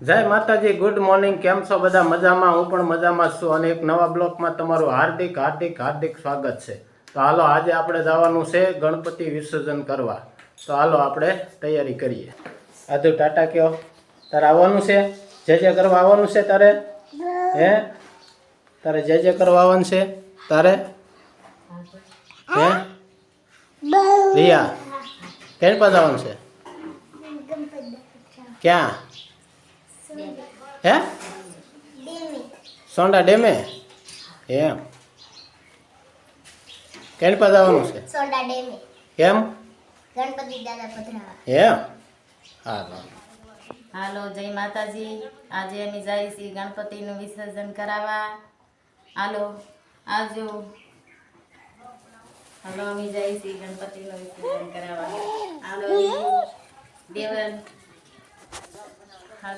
જય માતાજી, good morning. કેમ છો બધા? મજામાં? હું પણ મજામાં છું અને એક નવા બ્લોકમાં તમારું હાર્દિક હાર્દિક હાર્દિક સ્વાગત છે. તો હાલો, આજે આપણે જવાનું છે ગણપતિ વિસર્જન કરવા. તો હાલો આપણે તૈયારી કરીએ. આધુ ટાટા કયો, તારે આવવાનું છે? જે કરવા આવવાનું છે તારે? હે તારે જે કરવા આવવાનું છે તારે? હે રિયા, કેની પાસે આવવાનું છે? ક્યાં? હે સોંડા ડેમે? એમ કેની પાસે આવવાનું છે? સોંડા ડેમે. કેમ? ગણપતિ દાદા પધરાવા. એમ હા. હાલો, જય માતાજી. આજે અમે જઈએ છીએ ગણપતિનું વિસર્જન કરાવવા. હાલો આવજો. હાલો, અમે જઈએ છીએ ગણપતિનું વિસર્જન કરાવવા. હાલો દેવન.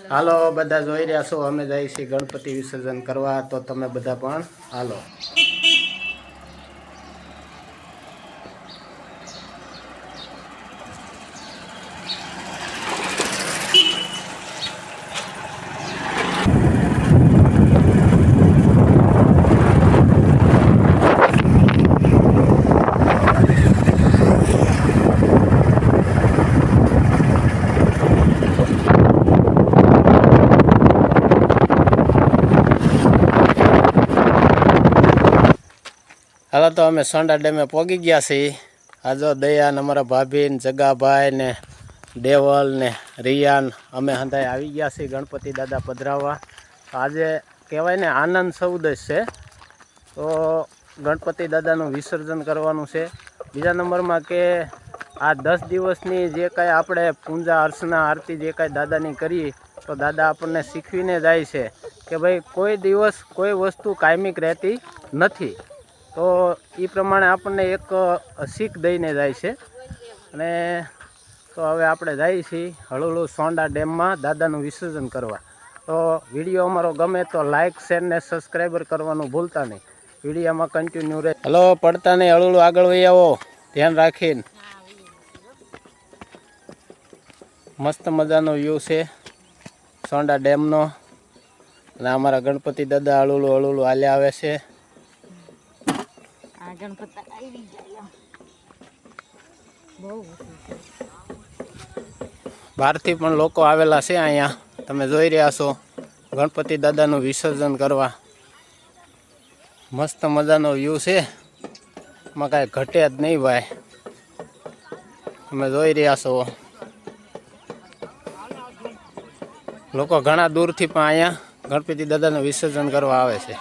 હાલો, બધા જોઈ રહ્યા છો, અમે જઈએ છીએ ગણપતિ વિસર્જન કરવા. તો તમે બધા પણ હાલો. હાલો, તો અમે સોંડા ડેમે પહોંચી ગયા છીએ. આ જો દયા ને અમારા ભાભી ને જગાભાઈ ને દેવલ ને રિયાન, અમે હંધાઈ આવી ગયા છીએ ગણપતિ દાદા પધરાવવા. આજે કહેવાય ને આનંદ ચૌદશ છે, તો ગણપતિ દાદાનું વિસર્જન કરવાનું છે. બીજા નંબરમાં કે આ 10 દિવસની જે કાંઈ આપણે પૂજા અર્ચના આરતી જે કાંઈ દાદાની કરી, તો દાદા આપણને શીખવીને જાય છે કે ભાઈ કોઈ દિવસ કોઈ વસ્તુ કાયમિક રહેતી નથી. તો એ પ્રમાણે આપણને એક શીખ દઈને જાય છે. અને તો હવે આપણે જઈએ છીએ હળુળું સોંડા ડેમમાં દાદાનું વિસર્જન કરવા. તો વિડીયો અમારો ગમે તો લાઇક શેર ને સબસ્ક્રાઈબર કરવાનું ભૂલતા નહીં. વિડીયોમાં કન્ટિન્યુ રહે. હલો, પડતા નહીં, હળુળું આગળ વહી આવો, ધ્યાન રાખીને. મસ્ત મજાનો વ્યૂ છે સોંડા ડેમનો. અને અમારા ગણપતિ દાદા હળુળું હળુળું હાલ્યા આવે છે. ગણપતિ આવી ગયા. બહુ બહારથી પણ લોકો આવેલા છે અહીંયા, તમે જોઈ રહ્યા છો ગણપતિ દાદાનું વિસર્જન કરવા. મસ્ત મજાનો વ્યૂ છે, એમાં કાંઈ ઘટે જ નહીં ભાઈ. તમે જોઈ રહ્યા છો લોકો ઘણા દૂરથી પણ અહીંયા ગણપતિ દાદાનું વિસર્જન કરવા આવે છે.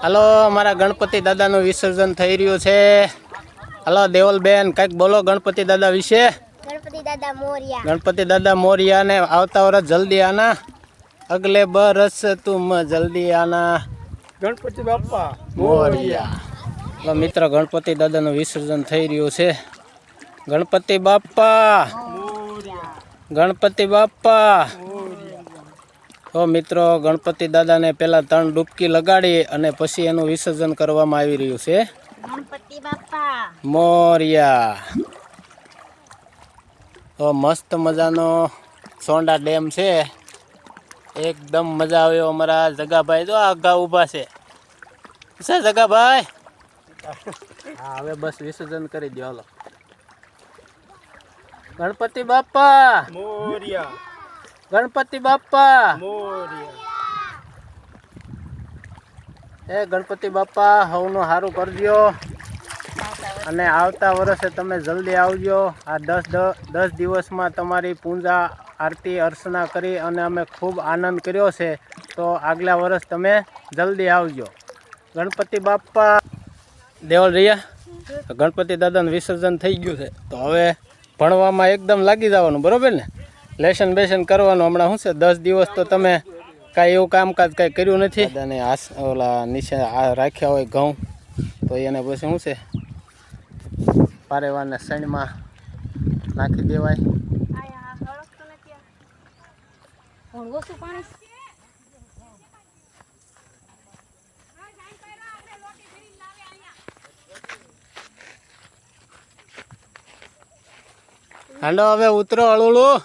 હાલો, અમારા ગણપતિ દાદાનું વિસર્જન થઈ રહ્યું છે. હાલો દેવલબેન, કંઈક બોલો ગણપતિ દાદા વિશે. ગણપતિ દાદા મોરિયા. ગણપતિ દાદા મોરિયા ને આવતા વર્ષ જલ્દી આના, અગલે બરસ તુમ જલ્દી આના. ગણપતિ બાપા મોરિયા. તો મિત્ર, ગણપતિ દાદાનું વિસર્જન થઈ રહ્યું છે. ગણપતિ બાપા, ગણપતિ બાપા. તો મિત્રો, ગણપતિ દાદાને પહેલા 3 ડૂબકી લગાડી અને પછી એનું વિસર્જન કરવામાં આવી રહ્યું છે. ગણપતિ બાપા મોરિયા. તો મસ્ત મજાનો સોંડા ડેમ છે, એકદમ મજા આવ્યો. અમારા જગાભાઈ તો આગા ઊભા છે. જગાભાઈ, હા હવે બસ વિસર્જન કરી દો. હાલો, ગણપતિ બાપા મોરિયા ગણપતિ બાપા મોરિયા. એ ગણપતિ બાપા હવનું સારું કરજો અને આવતા વર્ષે તમે જલ્દી આવજો. આ 10 દિવસમાં તમારી પૂજા આરતી અર્ચના કરી અને અમે ખૂબ આનંદ કર્યો છે. તો આગલા વર્ષ તમે જલ્દી આવજો. ગણપતિ બાપા દેવલ રિયા ગણપતિ દાદાનું વિસર્જન થઈ ગયું છે તો હવે ભણવામાં એકદમ લાગી જવાનું બરોબર ને લેશન બેશન કરવાનું હમણાં શું છે 10 દિવસ તો તમે કાંઈ એવું કામકાજ કાંઈ કર્યું નથી દાદાને ઓલા નીચે રાખ્યા હોય ઘઉં તો એને પછી શું છે પારેવાના સણમાં નાખી દેવાય હાલો હવે ઉતરો હળુલું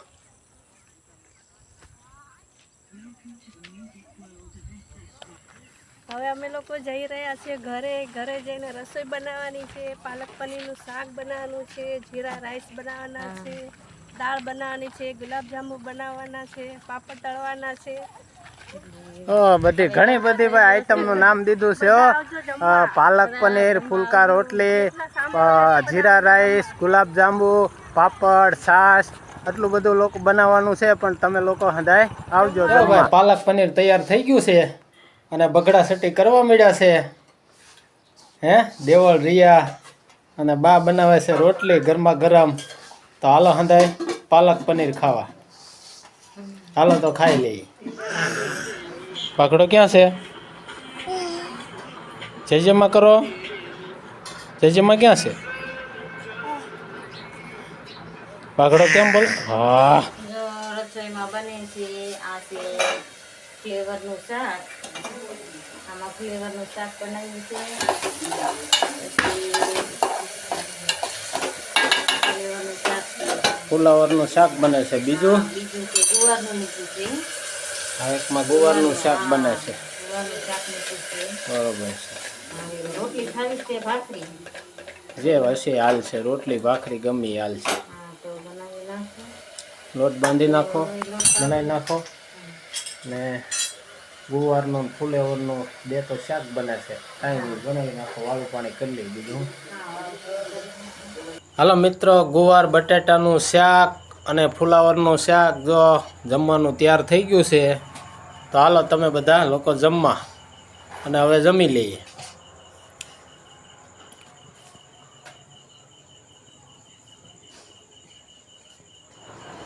હવે અમે લોકો જઈ રહ્યા છીએ ઘરે જઈને રસોઈ બનાવવાની છે પાલક પનીરનું શાક બનાવવાનું છે જીરા રાઈસ બનાવવાના છે દાળ બનાવવાની છે ગુલાબજાંબુ બનાવવાના છે પાપડ તળવાના છે બધી ઘણી બધી ભાઈ આઈટમનું નામ દીધું છે પાલક પનીર ફુલકા રોટલી જીરા રાઈસ ગુલાબજાંબુ પાપડ છાશ આટલું બધું લોકો બનાવવાનું છે પણ તમે લોકો હદાય આવજો પાલક પનીર તૈયાર થઈ ગયું છે અને બગડા સટી કરવા મળ્યા છે હે દેવળ રિયા અને બા બનાવે છે રોટલી ગરમા ગરમ તો હાલો હંધાય પાલક પનીર ખાવા હાલો તો ખાઈ લઈએ પાકડો ક્યાં છે જયમાં કરો જયમાં ક્યાં છે પાકડો કેમ બોલ હા જો રસોઈમાં બને છે આ છે ફ્લેવરનું શાક આમાં ફ્લેવરનું શાક બનાવ્યું છે ફ્લેવરનું શાક ફુલાવરનું શાક બને છે બીજું બીજું છે ગુવારનું મૂક્યું છે આ એકમાં ગુવારનું શાક બને છે ગુવારનું શાક મૂક્યું છે બરોબર છે હવે રોટલી ખાવી છે ભાખરી જે હશે હાલ છે રોટલી ભાખરી ગમી હાલ છે હા તો બનાવી નાખો લોટ બાંધી નાખો બનાવી નાખો ને ગુવારનું ફુલેવરનું બે તો શાક બને છે કાંઈ નહીં બનાવી નાખો વાળું પાણી કરી લઈ બીજું હાલો મિત્રો ગુવાર બટાટાનું શાક અને ફુલાવરનું શાક જો જમવાનું તૈયાર થઈ ગયું છે તો હાલો તમે બધા લોકો જમવા અને હવે જમી લઈએ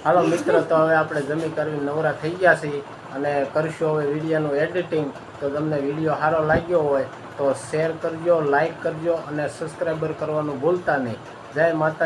હાલો મિત્રો તો હવે આપણે જમી કરવી નવરા થઈ ગયા છીએ અને કરશું હવે વિડીયોનું એડિટિંગ તો તમને વિડીયો સારો લાગ્યો હોય તો શેર કરજો લાઈક કરજો અને સબસ્ક્રાઈબર કરવાનું ભૂલતા નહીં જય માતા